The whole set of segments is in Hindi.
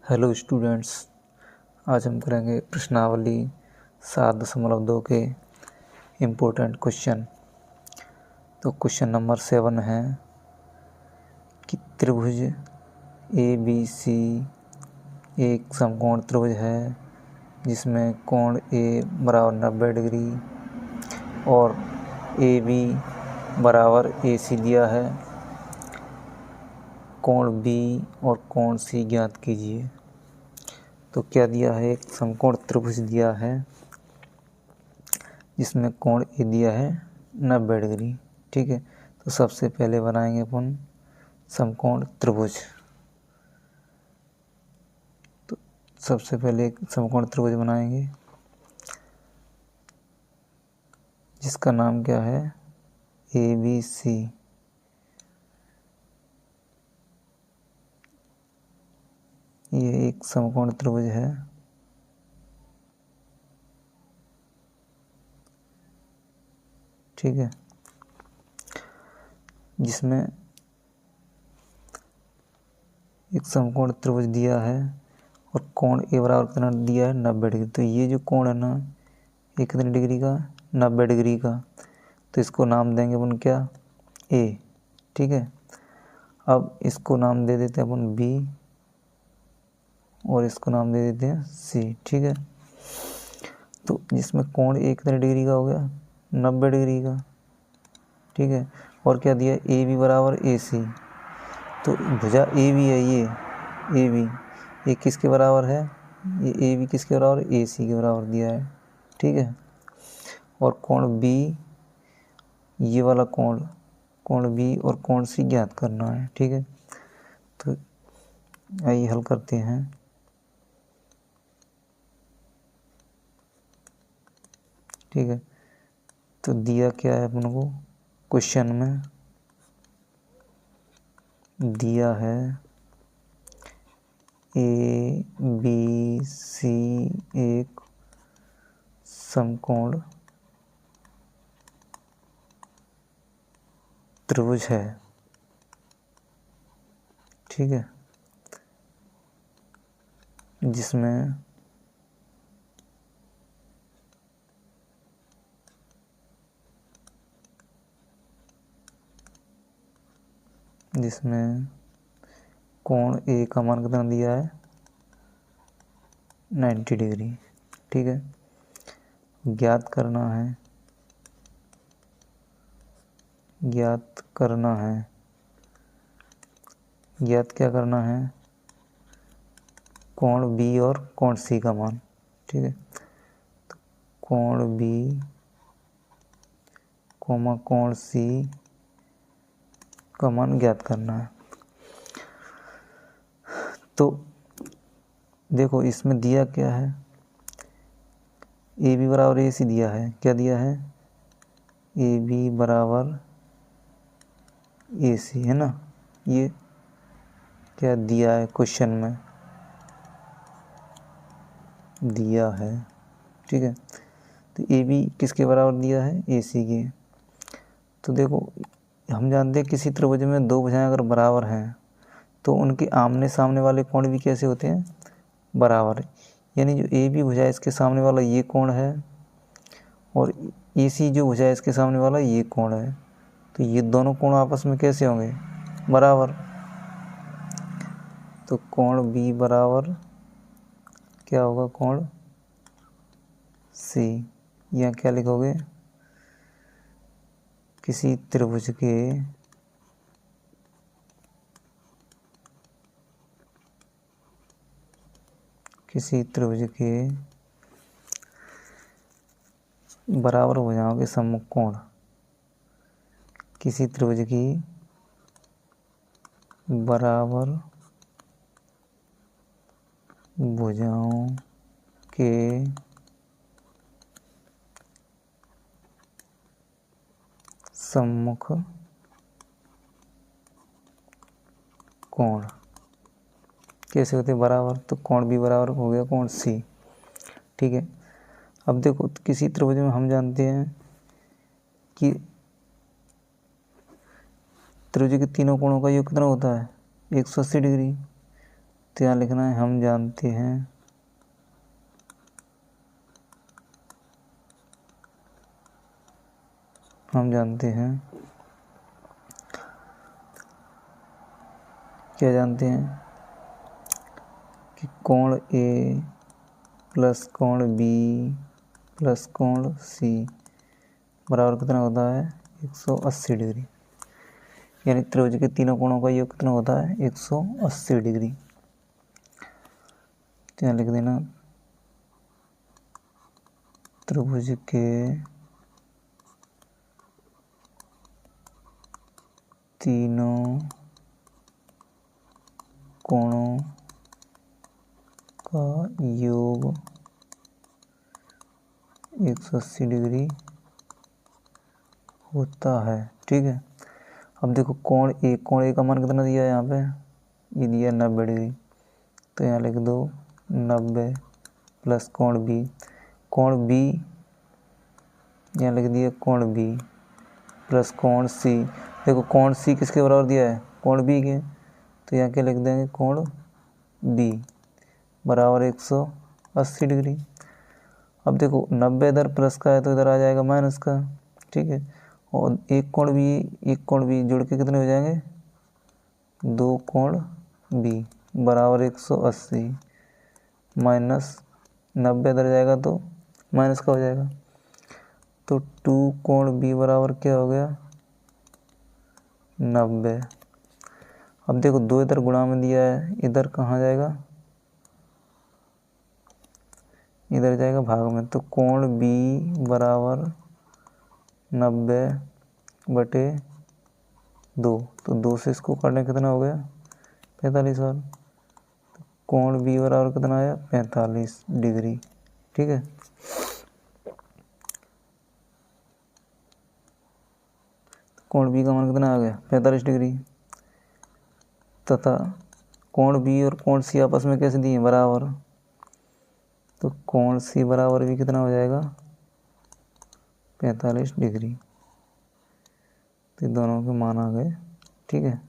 हेलो स्टूडेंट्स, आज हम करेंगे प्रश्नावली 7.2 के इम्पोर्टेंट क्वेश्चन। तो क्वेश्चन नंबर 7 है कि त्रिभुज ABC एक समकोण त्रिभुज है जिसमें कोण A बराबर 90 डिग्री और AB बराबर AC दिया है। कोण B और कोण C ज्ञात कीजिए। तो क्या दिया है, एक समकोण त्रिभुज दिया है जिसमें कोण ए दिया है 90 डिग्री। ठीक है, तो सबसे पहले बनाएंगे अपन समकोण त्रिभुज। तो सबसे पहले एक समकोण त्रिभुज बनाएंगे जिसका नाम क्या है, ABC। ये एक समकोण त्रिभुज है ठीक है, जिसमें एक समकोण त्रिभुज दिया है और कोण ए बराबर कितना दिया है 90 डिग्री। तो ये जो कोण है ना, ये कितने डिग्री का, 90 डिग्री का। तो इसको नाम देंगे अपन क्या, ए। ठीक है, अब इसको नाम दे देते हैं अपन बी और इसको नाम दे देते हैं सी। ठीक है, तो जिसमें कोण ए कितने डिग्री का हो गया, 90 डिग्री का। ठीक है, और क्या दिया, ए बी बराबर ए सी। तो भुजा ए बी है, ये ए बी, ये किसके बराबर है, ये ए बी किसके बराबर, ए सी के बराबर दिया है। ठीक है, और कोण बी, ये वाला कोण बी और कोण सी ज्ञात करना है। ठीक है, तो आइए हल करते हैं। ठीक है, तो दिया क्या है अपन को, क्वेश्चन में दिया है ABC एक समकोण त्रिभुज है। ठीक है, जिसमें कोण ए का मान कितना दिया है, 90 डिग्री। ठीक है, ज्ञात करना है ज्ञात क्या करना है, कोण बी और कोण सी का मान। ठीक है, तो कोण बी कोमा कोण सी का मान ज्ञात करना है। तो देखो इसमें दिया क्या है, ए बी बराबर ए सी दिया है। क्या दिया है, ए बी बराबर ए सी है ना, ये क्या दिया है, क्वेश्चन में दिया है। ठीक है, तो ए बी किसके बराबर दिया है, ए सी के। तो देखो हम जानते हैं किसी त्रिभुज में दो भुजाएं अगर बराबर हैं तो उनके आमने सामने वाले कोण भी कैसे होते हैं, बराबर। यानी जो ए बी भुजा है इसके सामने वाला ये कोण है और ए सी जो भुजा है इसके सामने वाला ये कोण है। तो ये दोनों कोण आपस में कैसे होंगे, बराबर। तो कोण बी बराबर क्या होगा, कोण सी। यहाँ क्या लिखोगे, किसी त्रिभुज के बराबर भुजाओं के सम्मुख कोण, किसी त्रिभुज की बराबर भुजाओं के सम्मुख कोण कैसे होते, बराबर। तो कोण बी बराबर हो गया कोण सी। ठीक है, अब देखो किसी त्रिभुज में हम जानते हैं कि त्रिभुज के तीनों कोणों का योग कितना होता है, 180 डिग्री। तो यहाँ लिखना है हम जानते हैं क्या जानते हैं कि कोण ए प्लस कोण बी प्लस कोण सी बराबर कितना होता है 180 डिग्री। यानी त्रिभुज के तीनों कोणों का योग कितना होता है 180 डिग्री। तो यहाँ लिख देना त्रिभुज के तीनों कोणों का योग 180 डिग्री होता है। ठीक है, अब देखो कोण ए का मान कितना दिया है यहाँ पे, ये दिया 90 डिग्री। तो यहाँ लिख दो 90 प्लस कोण बी यहाँ लिख दिया कोण बी प्लस कोण सी। देखो कोण सी किसके बराबर दिया है, कोण बी के, तो यहाँ क्या लिख देंगे कोण बी बराबर 180 डिग्री। अब देखो 90 इधर प्लस का है तो इधर आ जाएगा माइनस का। ठीक है, और एक कोण बी जुड़ के कितने हो जाएंगे, 2 कोण बी बराबर 180 माइनस 90 इधर जाएगा तो माइनस का हो जाएगा। तो 2 कोण बी बराबर क्या हो गया 90। अब देखो 2 इधर गुणा में दिया है, इधर कहाँ जाएगा, इधर जाएगा भाग में। तो कोण बी बराबर 90/2। तो 2 से इसको काटने कितना हो गया 45 और तो कोण बी बराबर कितना आया 45 डिग्री। ठीक है, कोण बी का मान कितना आ गया 45 डिग्री। तथा कोण बी और कोण सी आपस में कैसे दिए बराबर, तो कोण सी बराबर भी कितना हो जाएगा 45 डिग्री। तो दोनों के मान आ गए। ठीक है,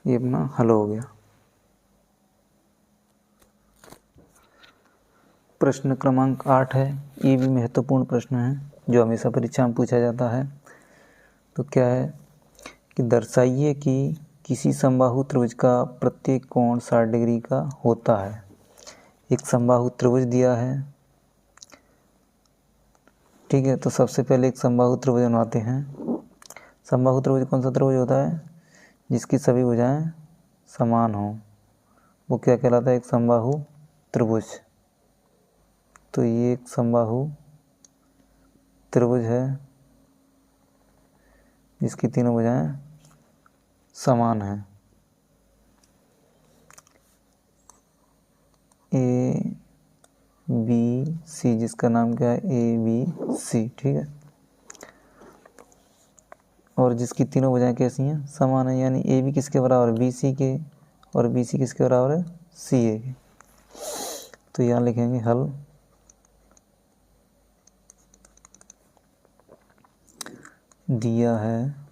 ये अपना हल हो गया। प्रश्न क्रमांक 8 है, ये भी महत्वपूर्ण प्रश्न है जो हमेशा परीक्षा में पूछा जाता है। तो क्या है कि दर्शाइए कि किसी समबाहु त्रिभुज का प्रत्येक कोण 60 डिग्री का होता है। एक समबाहु त्रिभुज दिया है। ठीक है, तो सबसे पहले एक समबाहु त्रिभुज बनाते हैं। समबाहु त्रिभुज कौन सा त्रिभुज होता है, जिसकी सभी भुजाएं समान हों, वो क्या कहलाता है, एक समबाहु त्रिभुज। तो ये एक समबाहु त्रिभुज है जिसकी तीनों भुजाएं समान हैं। ए बी सी, जिसका नाम क्या है ए बी सी। ठीक है, और जिसकी तीनों भुजाएं कैसी हैं समान है, यानी ए बी किसके बराबर है बी सी के, और बी सी किसके बराबर है सी ए के। तो यहाँ लिखेंगे हल दिया है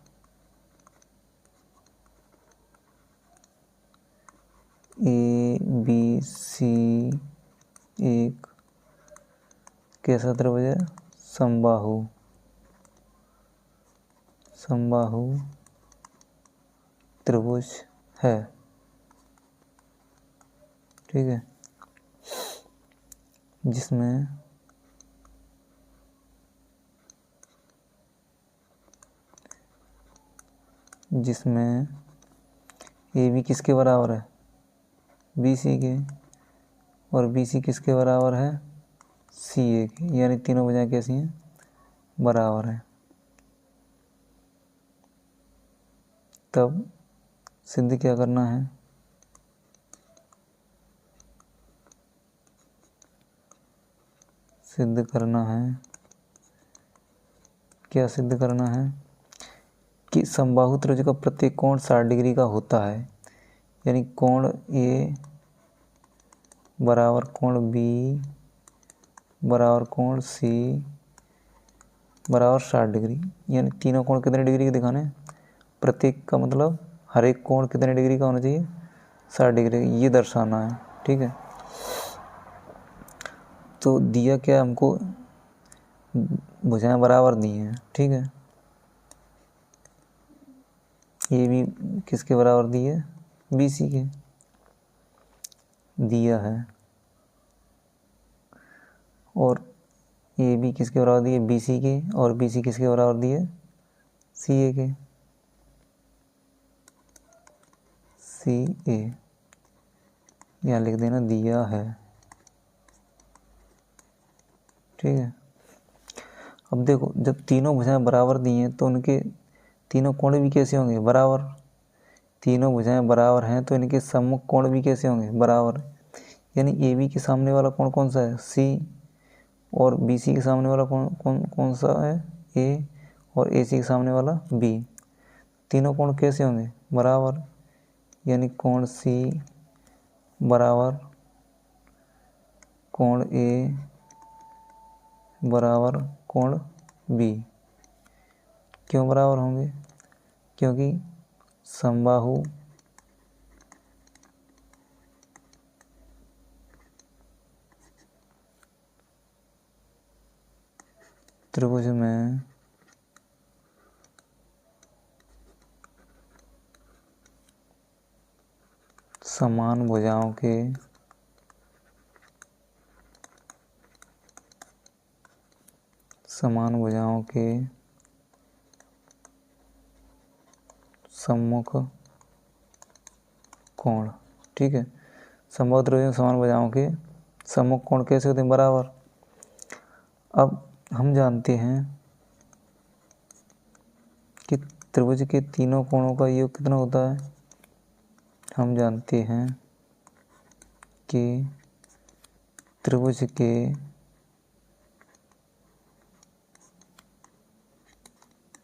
ए बी सी एक कैसा त्रिभुज है, समबाहु त्रिभुज है। ठीक है, जिसमें ए बी किसके बराबर है बी सी के, और बी सी किसके बराबर है सी ए के, यानी तीनों भुजाएं कैसी हैं बराबर हैं। तब सिद्ध क्या करना है, क्या सिद्ध करना है कि समबाहु त्रिभुज का प्रत्येक कोण 60 डिग्री का होता है। यानी कोण ए बराबर कोण बी बराबर कोण सी बराबर 60 डिग्री। यानी तीनों कोण कितने डिग्री के दिखाने प्रत्येक का मतलब हर एक कोण कितने डिग्री का होना चाहिए, 60 डिग्री, ये दर्शाना है। ठीक है, तो दिया क्या हमको, भुजाएं बराबर दी हैं। ठीक है, ये भी किसके बराबर दी है, BC के दिया है, और ये भी किसके बराबर दी है, BC के, और BC किसके बराबर दी है, CA के, CA यहाँ लिख देना दिया है। ठीक है, अब देखो जब तीनों भुजाएं बराबर दी हैं तो उनके तीनों कोण भी कैसे होंगे, बराबर। तीनों भुजाएं बराबर हैं तो इनके सम्मुख कोण भी कैसे होंगे, बराबर। यानी AB के सामने वाला कोण कौन सा है, C, और BC के सामने वाला कौन सा है, A, और AC के सामने वाला B। तीनों कोण कैसे होंगे, बराबर। यानी कोण C बराबर कोण A बराबर कोण B। क्यों बराबर होंगे, क्योंकि समबाहु त्रिभुज में समान भुजाओं के सम्मुख कोण। ठीक है, समबाहु त्रिभुज में समान भुजाओं के सम्मुख कोण कैसे होते हैं, बराबर। अब हम जानते हैं कि त्रिभुज के तीनों कोणों का योग कितना होता है। हम जानते हैं कि त्रिभुज के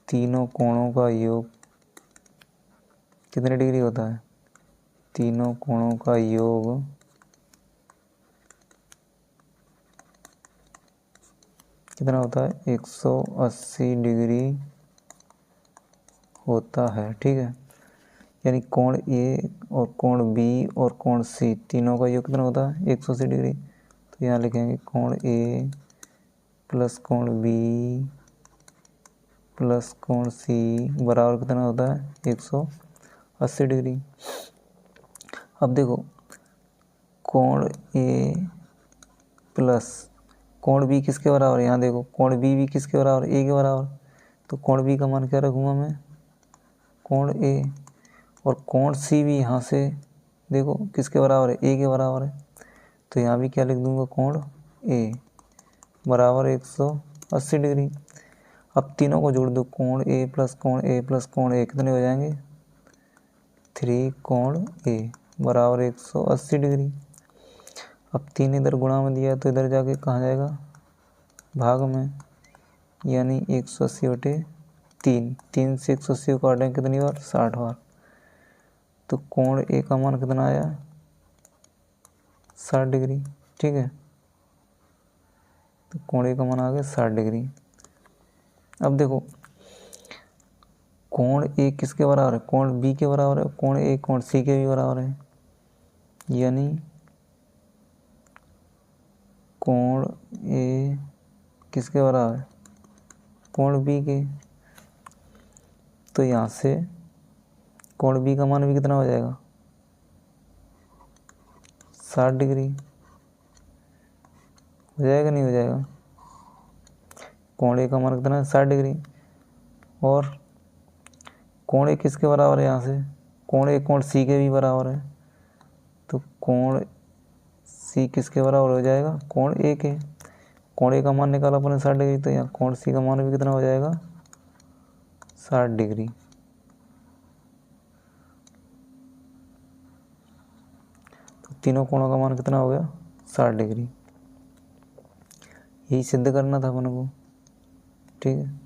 तीनों कोणों का योग कितने डिग्री होता है, तीनों कोणों का योग कितना होता है, 180 डिग्री होता है। ठीक है, यानी कोण A और कोण B और कोण C तीनों का योग कितना होता है, 180 डिग्री। तो यहाँ लिखेंगे कोण A प्लस कोण B प्लस कोण C बराबर कितना होता है, 180 डिग्री। अब देखो कोण A प्लस कोण B किसके बराबर है, यहाँ देखो कोण B भी किसके बराबर है, A के बराबर। तो कोण B का मान क्या रखूँगा मैं, कोण A, और कोण C भी यहाँ से देखो किसके बराबर है, A के बराबर है। तो यहाँ भी क्या लिख दूंगा, कोण A बराबर 180 डिग्री। अब तीनों को जोड़ दो, कोण A प्लस कोण A प्लस कोण A कितने हो जाएंगे, 3 कोण A बराबर 180 डिग्री। अब 3 इधर गुणा में दिया तो इधर जाके कहाँ जाएगा, भाग में, यानी 180/3। 3 से 180 को काटें कितनी बार, 60 बार। तो कोण A का मान कितना आया, 60 डिग्री। ठीक है, तो कोण A का मान आ गया 60 डिग्री। अब देखो कोण A किसके बराबर है, कोण B के बराबर है, कोण A कोण C के भी बराबर है। यानी कोण A किसके बराबर है, कोण B के। तो यहाँ से कोण B का मान भी कितना हो जाएगा, 60 डिग्री हो जाएगा, नहीं हो जाएगा। कोण A का मान कितना है, 60 डिग्री। और कोण A किसके बराबर है, यहाँ से कोण A कोण C के भी बराबर है। तो कोण C किसके बराबर हो जाएगा, कोण A के। कोण A का मान निकाला अपने 60 डिग्री, तो यहाँ कोण C का मान भी कितना हो जाएगा, 60 डिग्री। तो तीनों कोणों का मान कितना हो गया, 60 डिग्री। यही सिद्ध करना था अपन को। ठीक है।